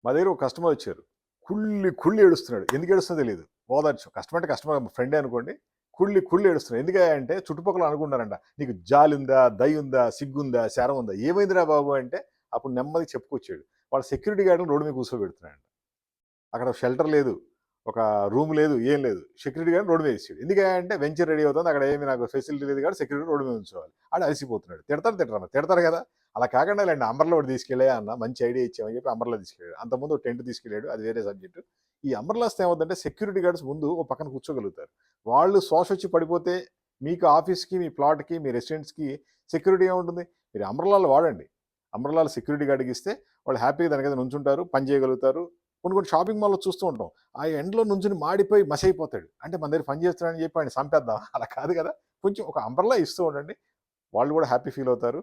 మా దగ్గర ఒక కస్టమర్ వచ్చారు. కుళ్ళి కుళ్ళి ఏడుస్తున్నాడు. ఎందుకు ఏడుస్తుందో తెలీదు. ఓదార్చాం. కస్టమర్ అంటే కస్టమర్ ఫ్రెండే అనుకోండి. కుళ్ళి కుళ్ళి ఏడుస్తున్నాడు. ఎందుకంటే చుట్టుపక్కల అనుకుంటారంట, నీకు జాలుందా, దయ ఉందా, సిగ్గుందా, శరం ఉందా, ఏమైందిరా బాబు అంటే అప్పుడు నెమ్మదిగా చెప్పుకొచ్చాడు. వాళ్ళ సెక్యూరిటీ గార్డులు రోడ్డు మీద కూర్చోబెడుతున్నాడు. అక్కడ షెల్టర్ లేదు, ఒక రూమ్ లేదు, ఏం లేదు. సెక్యూరిటీ గార్డ్ రోడ్డు మీద వేసాడు. ఎందుకంటే వెంచర్ రెడీ అవుతుంది, అక్కడ ఏమి నాకు ఫెసిలిటీ లేదు కాబట్టి సెక్యూరిటీ రోడ్డు మీద ఉంచోవాలి. ఆడు అలసిపోతున్నాడు. తిడతారు కదా. అలా కాకుండా లేండి, అంబర్లా ఒకటి తీసుకెళ్ళా అన్న, మంచి ఐడియా ఇచ్చామని చెప్పి అంబర్లా తీసుకెళ్ళాడు. అంతకుముందు ఒక టెంట్ తీసుకెళ్ళాడు, అది వేరే సబ్జెక్టు. ఈ అంబర్లాస్ ఏమవుతుందంటే సెక్యూరిటీ గార్డ్స్ ముందు ఒక పక్కన కూర్చోగలుగుతారు. వాళ్ళు శ్వాస వచ్చి పడిపోతే మీకు ఆఫీస్కి, మీ ప్లాట్కి, మీ రెసిడెంట్స్కి సెక్యూరిటీ ఏముంటుంది? మీరు అంబర్లాలు వాడండి. అంబర్లాలు సెక్యూరిటీ గార్డ్కి ఇస్తే వాళ్ళు హ్యాపీగా దాని మీద నుంచుంటారు, పని చేయగలుగుతారు. కొన్ని షాపింగ్ మాల్లో చూస్తూ ఉంటాం, ఆ ఎండ్లో నుంచుని మాడిపోయి మసి అయిపోతాడు. అంటే మన దగ్గర పని చేస్తున్నాడని చెప్పి ఆయన చంపేద్దాం, అలా కాదు కదా. కొంచెం ఒక అంబర్లా ఇస్తూ ఉండండి, వాళ్ళు కూడా హ్యాపీ ఫీల్ అవుతారు.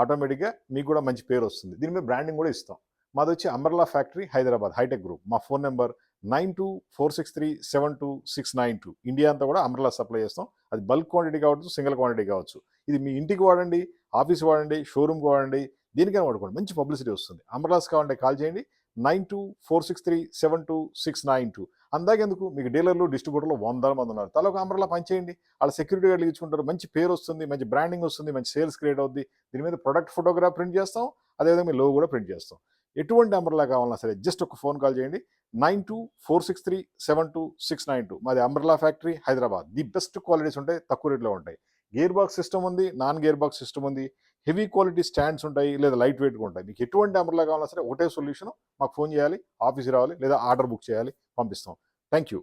ఆటోమేటిక్గా మీకు కూడా మంచి పేరు వస్తుంది. దీని మీద బ్రాండింగ్ కూడా ఇస్తాం. మాది వచ్చి umbrella factory, Hyderabad, hitech group. మా ఫోన్ నెంబర్ 9246372692. ఇండియా అంతా కూడా అంబర్లా సప్లై చేస్తాం. అది బల్క్ క్వాంటిటీ కావచ్చు, సింగిల్ క్వాంటిటీ కావచ్చు. ఇది మీ ఇంటికి వాడండి, ఆఫీస్ వాడండి, షోరూమ్కి వాడండి, దేనికైనా వాడుకోండి, మంచి పబ్లిసిటీ వస్తుంది. అంబర్లాస్ కావాలంటే కాల్ చేయండి 9246372692. అందాకెందుకు, మీకు డీలర్లు, డిస్ట్రిబ్యూటర్లు 100 మంది ఉన్నారు. తల ఒక అంబర్లా పనిచేయండి, వాళ్ళ సెక్యూరిటీ గార్డులు ఇచ్చుకుంటారు, మంచి పేరు వస్తుంది, మంచి బ్రాండింగ్ వస్తుంది, మంచి సేల్స్ క్రియేట్ అవుద్ది. దీని మీద ప్రొడక్ట్ ఫోటోగ్రాఫ్ ప్రింట్ చేస్తాం, అదేవిధంగా మీ లోగో కూడా ప్రింట్ చేస్తాం. ఎటువంటి అంబర్లా కావాలన్నా సరే జస్ట్ ఒక ఫోన్ కాల్ చేయండి 9246372692. మాది umbrella factory, Hyderabad. The best qualities ఉంటాయి, తక్కువ రేట్లో ఉంటాయి. గేర్ బాక్స్ సిస్టమ్ ఉంది, నాన్ గేర్ బాక్స్ సిస్టమ్ ఉంది, హెవీ క్వాలిటీ స్టాండ్స్ ఉంటాయి, లేదా లైట్ వెయిట్గా ఉంటాయి. మీకు ఎటువంటి అంబర్లా కావాలన్నా సరే ఒకటే సొల్యూషన్, మాకు ఫోన్ చేయాలి, ఆఫీస్కి రావాలి, లేదా ఆర్డర్ బుక్ చేయాలి, పంపిస్తాం. Thank you.